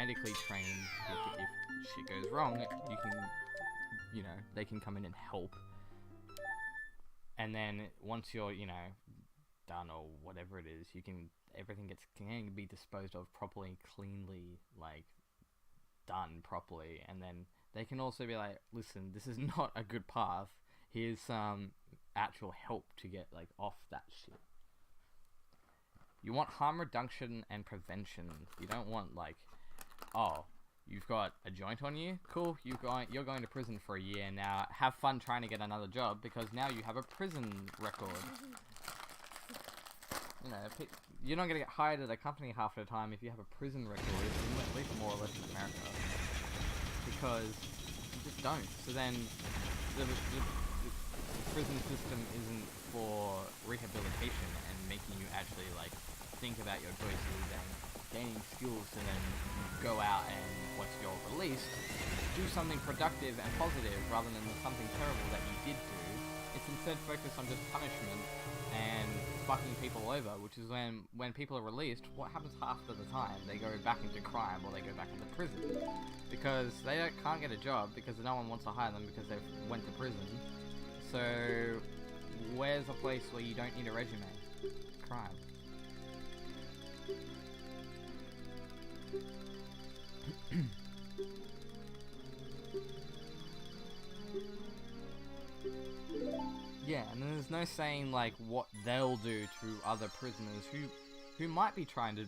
medically trained. If shit goes wrong, you can, they can come in and help. And then once you're, done or whatever it is, everything can be disposed of properly, cleanly, like done properly, and then they can also be like, listen, this is not a good path. Here's some actual help to get like off that shit. You want harm reduction and prevention. You don't want like, oh, you've got a joint on you? Cool, you're going to prison for a year now. Have fun trying to get another job because now you have a prison record. You're not going to get hired at a company half the time if you have a prison record, at least more or less in America. Because you just don't. So then the prison system isn't for rehabilitation and making you actually like think about your choices and gaining skills to then go out and once you're released, do something productive and positive rather than something terrible that you did do. It's instead focused on just punishment and fucking people over, which is when people are released, what happens half of the time? They go back into crime or they go back into prison. Because they can't get a job because no one wants to hire them because they went to prison. So, where's a place where you don't need a resume? Crime. Yeah, and there's no saying like what they'll do to other prisoners who might be trying to,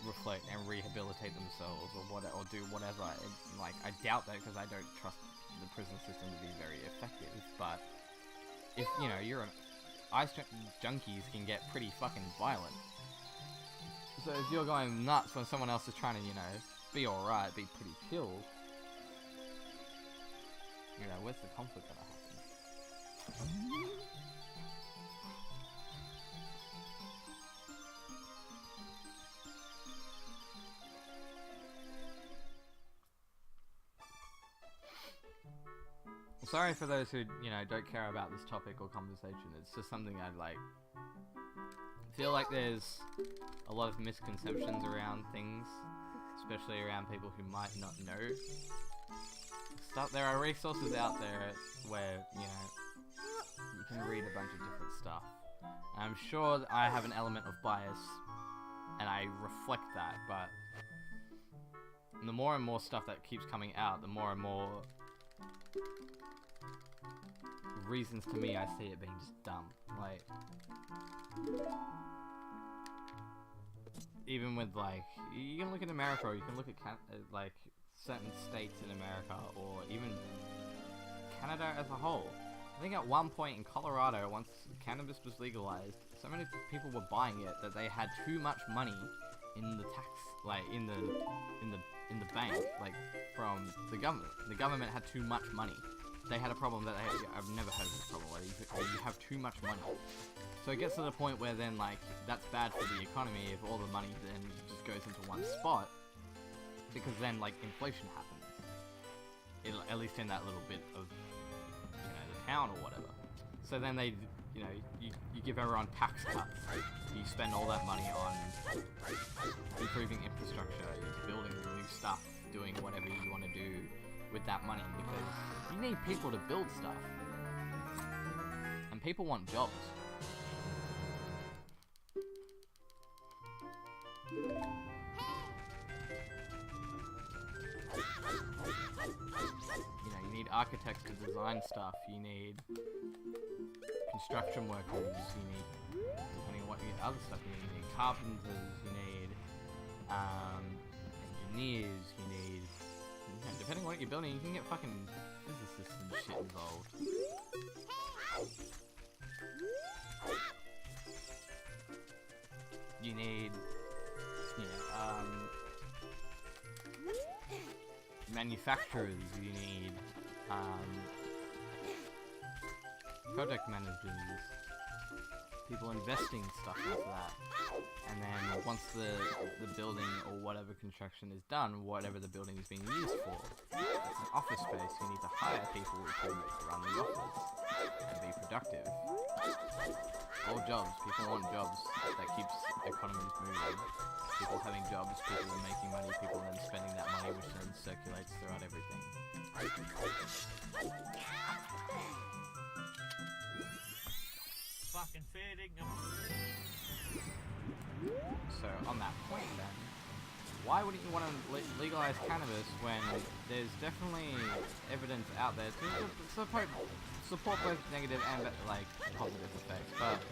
reflect and rehabilitate themselves or do whatever. I doubt that because I don't trust the prison system to be very effective. But if you're junkies can get pretty fucking violent. So if you're going nuts when someone else is trying to, be alright, be pretty chill, where's the conflict gonna happen? Sorry for those who, don't care about this topic or conversation. It's just something I'd feel like there's a lot of misconceptions around things, especially around people who might not know stuff. There are resources out there where, you can read a bunch of different stuff. And I'm sure that I have an element of bias, and I reflect that, but the more and more stuff that keeps coming out, the more and more reasons to me I see it being just dumb. Even with you can look at America, or you can look at certain states in America, or even Canada as a whole. I think at one point in Colorado, once cannabis was legalized, so many people were buying it that they had too much money in the tax, in the bank, from the government. The government had too much money. They had a problem that I've never heard of this problem, where you have too much money. So it gets to the point where then, that's bad for the economy if all the money then just goes into one spot, because then, inflation happens. At least in that little bit of, the town or whatever. So then they, you give everyone tax cuts. You spend all that money on improving infrastructure, building new stuff, doing whatever you want to do with that money, because you need people to build stuff. And people want jobs. You need architects to design stuff, you need construction workers, you need, depending on what other stuff you need carpenters, you need engineers, you need, depending on what you're building, you can get fucking physicists and shit involved. You need, manufacturers, you need, project managers, people investing stuff into that. And then once the building or whatever construction is done, whatever the building is being used for, it's an office space, you need to hire people to run the office and be productive. All jobs, people want jobs, that keeps economies moving. People having jobs, people making money, people then spending that money, which then circulates throughout everything. Fucking fair dinkum. So on that point then, why wouldn't you want to legalize cannabis when there's definitely evidence out there to support both negative and like positive effects? But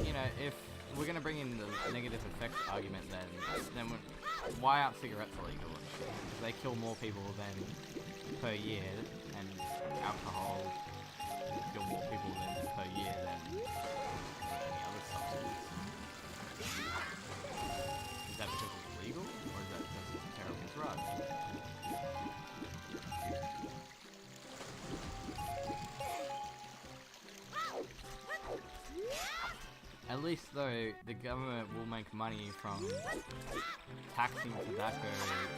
you know, if we're gonna bring in the negative effects argument, then why aren't cigarettes illegal? Because they kill more people than per year, and alcohol kill more people than per year than any other substance. Is that because it's legal, or is that because it's a terrible drug? At least though, the government will make money from taxing tobacco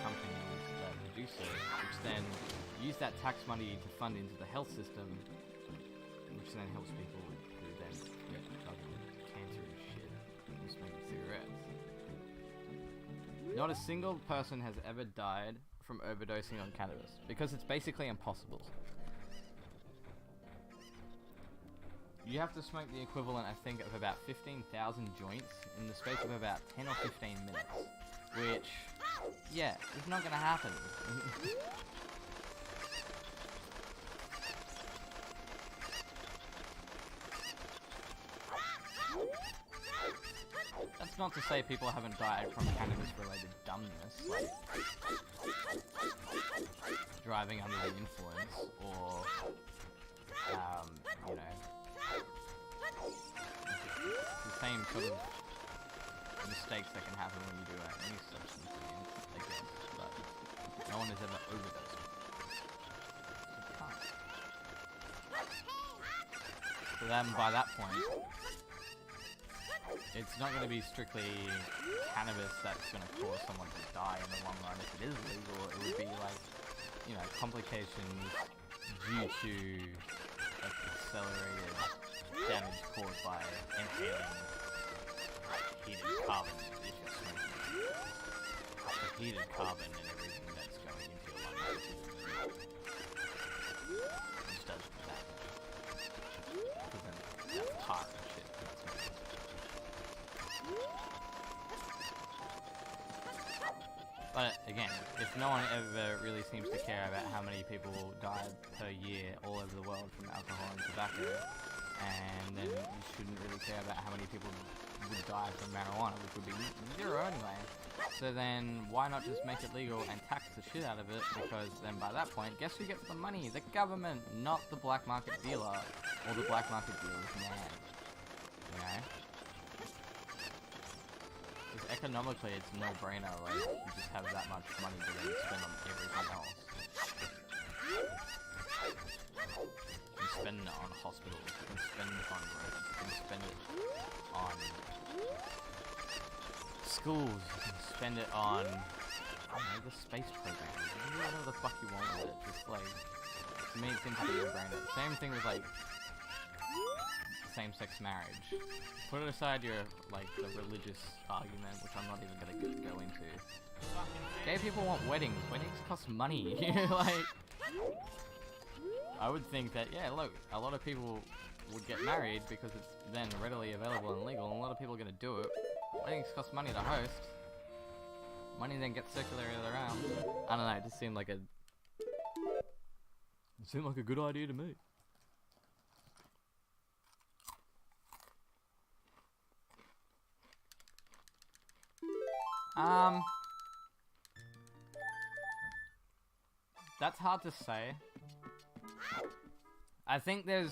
companies that produce it, which then use that tax money to fund into the health system, which then helps people who then get fucking cancer and shit from smoking cigarettes. Not a single person has ever died from overdosing on cannabis, because it's basically impossible. You have to smoke the equivalent, I think, of about 15,000 joints in the space of about 10 or 15 minutes. Which, yeah, it's not gonna happen. That's not to say people haven't died from cannabis-related dumbness, like driving under the influence, or, you know, the same sort of mistakes that can happen when you do any substance abuse, I guess, but no one has ever overdosed. So then, by that point, it's not going to be strictly cannabis that's going to cause someone to die in the long run. If it is legal, it would be like, you know, complications due to like accelerated damage caused by inhaling heated carbon if you're smoking. The heated carbon and everything that's going into your lungs, which does that. Because then that's tar and shit. But again, if no one ever really seems to care about how many people die per year all over the world from alcohol and tobacco, and then you shouldn't really care about how many people would die from marijuana, which would be zero anyway. So then, why not just make it legal and tax the shit out of it? Because then by that point, guess who gets the money? The government, not the black market dealer, or the black market dealer's man. You know? Because economically, it's a no-brainer, like, you just have that much money to then spend on everything else. You can spend it on hospitals, you can spend it on roads, you can spend it on schools, you can spend it on, I don't know, the space program. You can do whatever the fuck you want with it. Just like, to me it seems to be no-brainer. Same thing with like, same-sex marriage. Put aside your, like, the religious argument, which I'm not even gonna go into. Gay people want weddings. Weddings cost money. Like, I would think that, yeah, look, a lot of people would get married because it's then readily available and legal, and a lot of people are gonna do it. Weddings cost money to host. Money then gets circulated around. I don't know, it just seemed like a good idea to me. That's hard to say. I think it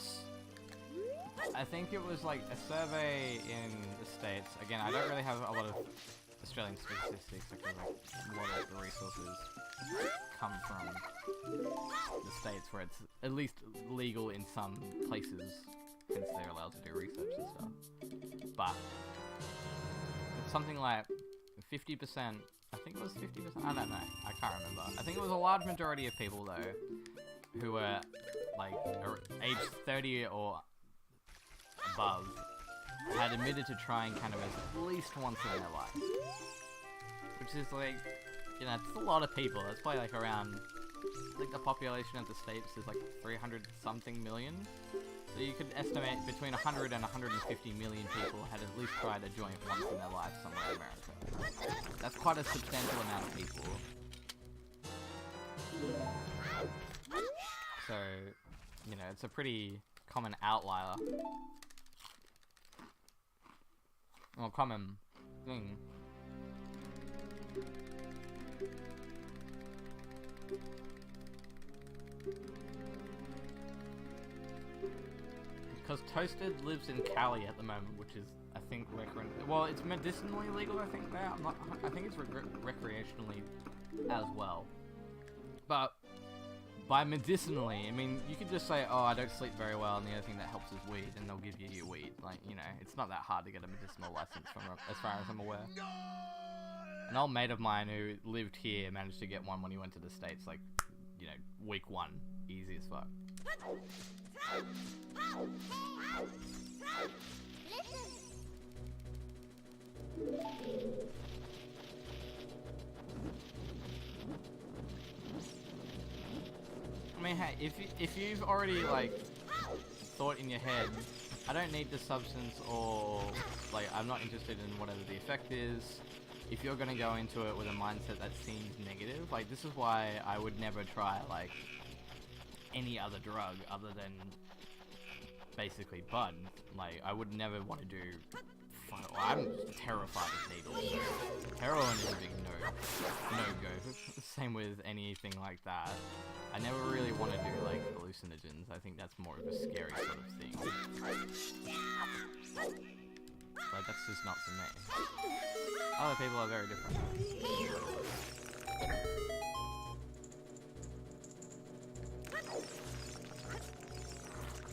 was like a survey in the States. Again, I don't really have a lot of Australian statistics because like, a lot of the resources come from the States where it's at least legal in some places. hence they're allowed to do research and stuff. But it's something like 50%, I think it was 50%, I don't know, I can't remember. I think it was a large majority of people though, who were like aged 30 or above, had admitted to trying cannabis at least once in their life. Which is like, you know, it's a lot of people. That's probably like around, I think the population of the States is like 300 something million. So you could estimate between 100 and 150 million people had at least tried a joint once in their life somewhere in America. That's quite a substantial amount of people. So, you know, it's a pretty common outlier. Or common thing. Because Toasted lives in Cali at the moment, which is, I think, well, it's medicinally legal, I think, now. I think it's recreationally as well. But by medicinally, I mean, you could just say, oh, I don't sleep very well, and the only thing that helps is weed, and they'll give you your weed. Like, you know, it's not that hard to get a medicinal license from, as far as I'm aware. An old mate of mine who lived here managed to get one when he went to the States, like, you know, week 1. Easy as fuck. I mean, hey, if you've already, like, thought in your head, I don't need the substance, or, like, I'm not interested in whatever the effect is, if you're gonna go into it with a mindset that seems negative, like, this is why I would never try, like, any other drug other than basically bud. Like, I would never want to do I'm terrified of needles. Heroin is a big no-go. Same with anything like that. I never really want to do, like, hallucinogens. I think that's more of a scary sort of thing. Like, that's just not for me. Other people are very different.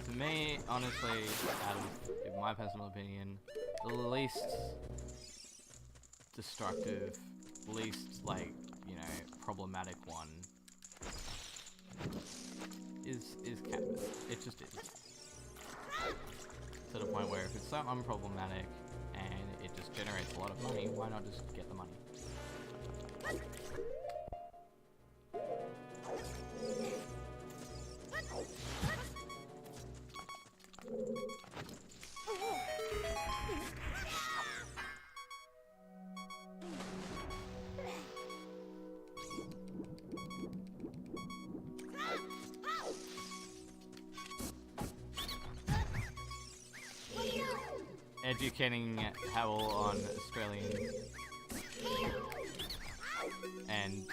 To me, honestly, out of in my personal opinion, the least destructive, least, like, you know, problematic one is cannabis. It just is. To the point where if it's so unproblematic and it just generates a lot of money, why not just get the money? Educating Howell on Australian and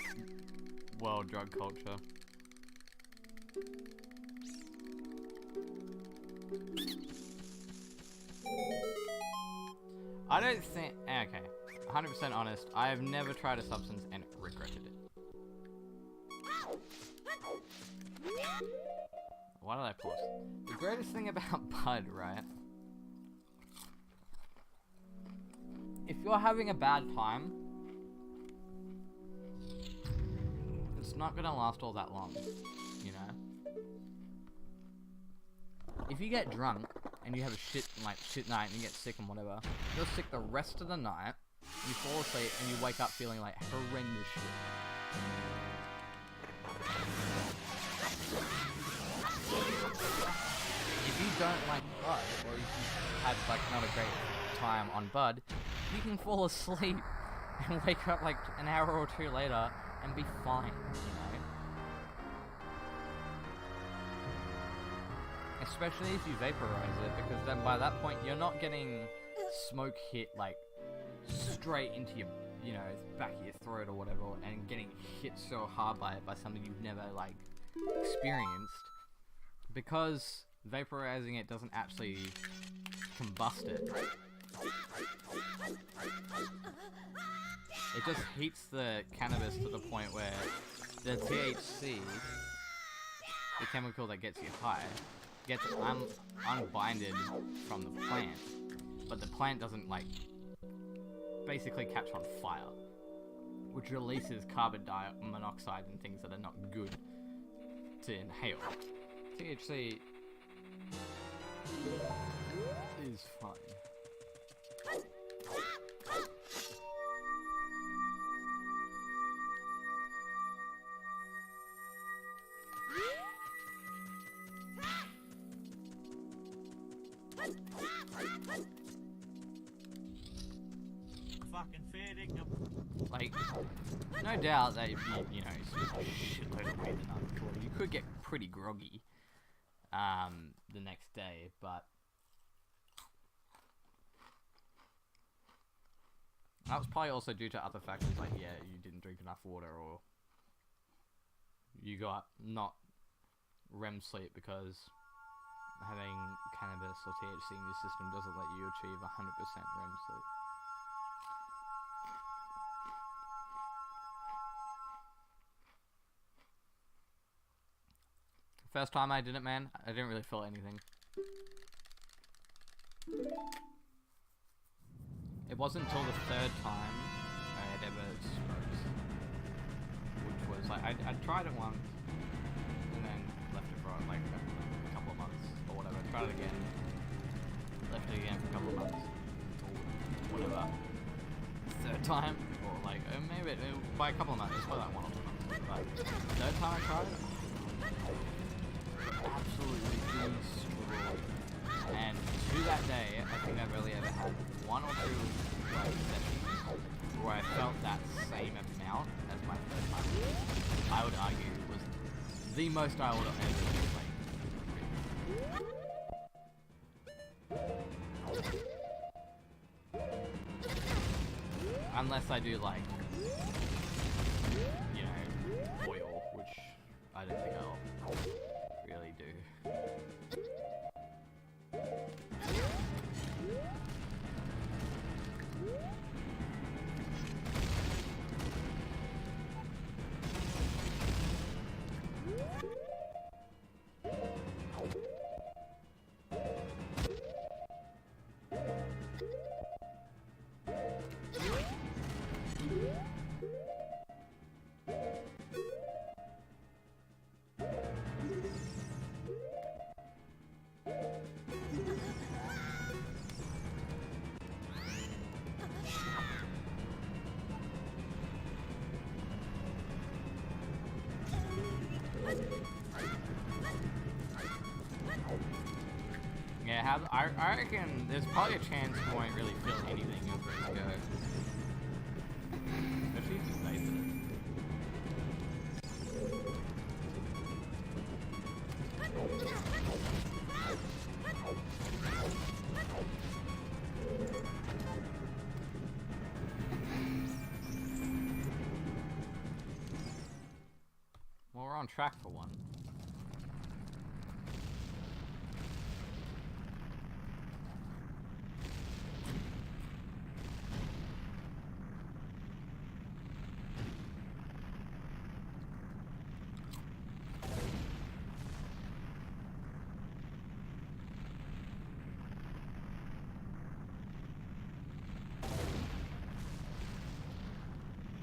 world drug culture. I don't think, okay, 100% honest, I have never tried a substance and regretted it. Why did I pause? The greatest thing about bud, right? If you're having a bad time, it's not gonna last all that long, you know? If you get drunk and you have a shit night and you get sick and whatever, you're sick the rest of the night, you fall asleep and you wake up feeling like horrendous shit. If you don't like bud, or if you had like not a great time on bud, you can fall asleep and wake up like an hour or two later and be fine, you know? Especially if you vaporize it, because then by that point you're not getting smoke hit like straight into your, you know, back of your throat or whatever, and getting hit so hard by it by something you've never like experienced. Because vaporizing it doesn't actually combust it. It just heats the cannabis to the point where the THC, the chemical that gets you high, gets unbinded from the plant, but the plant doesn't, like, basically catch on fire, which releases carbon monoxide and things that are not good to inhale. THC is fun. Fucking feeding them. Like, no doubt that if you know, smoke a shitload of weed the night before, you could get pretty groggy the next day, but that was probably also due to other factors, like, yeah, you didn't drink enough water, or you got not REM sleep because having cannabis or THC in your system doesn't let you achieve 100% REM sleep. First time I did it, man, I didn't really feel anything. It wasn't until the third time I had ever smoked, which was like, I tried it once, and then left it for like a couple of months, or whatever. Tried it again, left it again for a couple of months, or whatever. Third time, or like, maybe by a couple of months, it's probably like 1 or 2 months. But third time I tried it, absolutely destroyed. And to that day, I think I've only ever had 1 or 2 like sessions where I felt that same amount as my first time. I would argue it was the most I would have ever like. Unless I do like, you know, oil, which I don't think I'll really do. Yeah, I reckon there's probably a chance you won't really feel anything over it go. If she's just nice at it. Well, we're on track for one.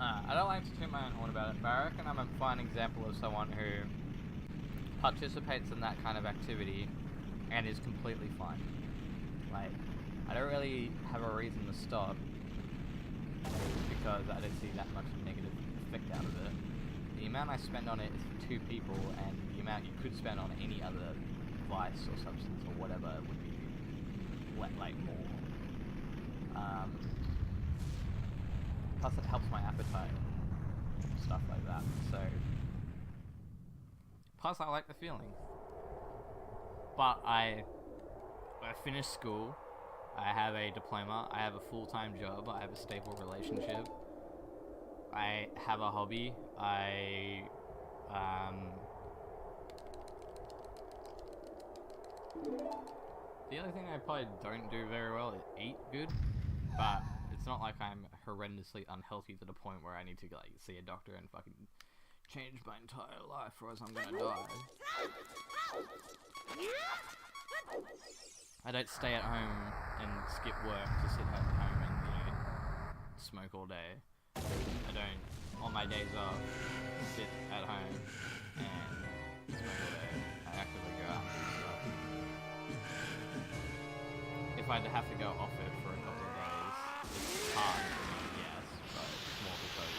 I don't like to toot my own horn about it, but I reckon I'm a fine example of someone who participates in that kind of activity and is completely fine. Like, I don't really have a reason to stop because I don't see that much negative effect out of it. The amount I spend on it is for 2 people, and the amount you could spend on any other vice or substance or whatever would be like more. Plus it helps my appetite and stuff like that, so... Plus I like the feeling. But I finished school, I have a diploma, I have a full-time job, I have a stable relationship, I have a hobby, the only thing I probably don't do very well is eat good, but it's not like I'm horrendously unhealthy to the point where I need to like see a doctor and fucking change my entire life, or else I'm gonna die. I don't stay at home and skip work to sit at home and, you know, smoke all day. I don't, on my days off, sit at home and smoke all day. I actively go out and do stuff. If I'd have to go off it for a couple of days, it's hard for me, yes, but it's more because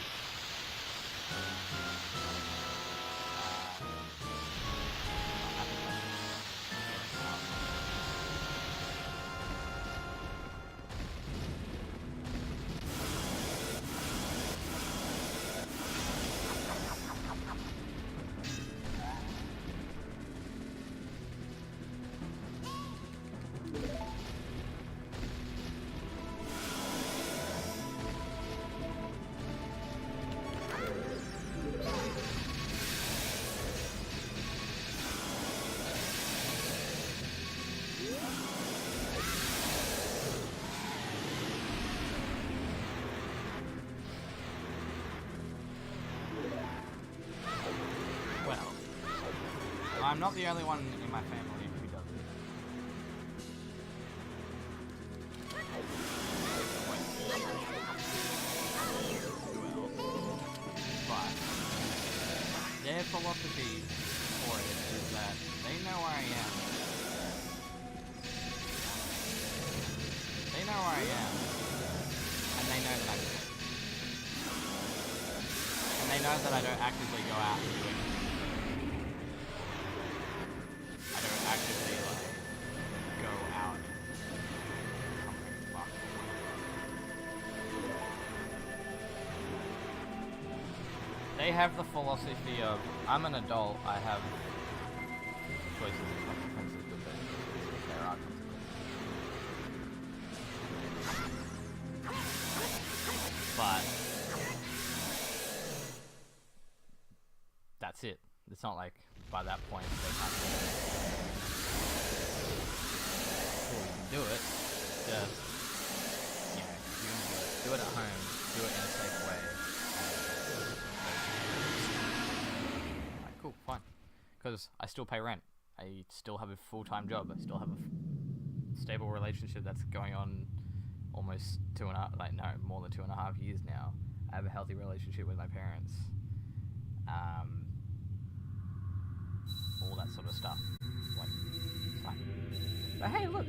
I'm not the only one in my family who does it. But their philosophy for it is that they know where I am. They know where I am. And they know that I'm sick. And they know that I don't actively go out and do anything. Actively, like, go out and come fuck. They have the philosophy of, I'm an adult, I have choices and consequences with it. There are consequences. But that's it. It's not like, by that point, they can't do it. Cool, you can do it. Just, you know, you can do it at home, do it in a safe way. Alright, cool, fine. Because I still pay rent. I still have a full-time job. I still have a stable relationship that's going on almost more than 2.5 years now. I have a healthy relationship with my parents. All that sort of stuff. Like, it's fine. But hey, look,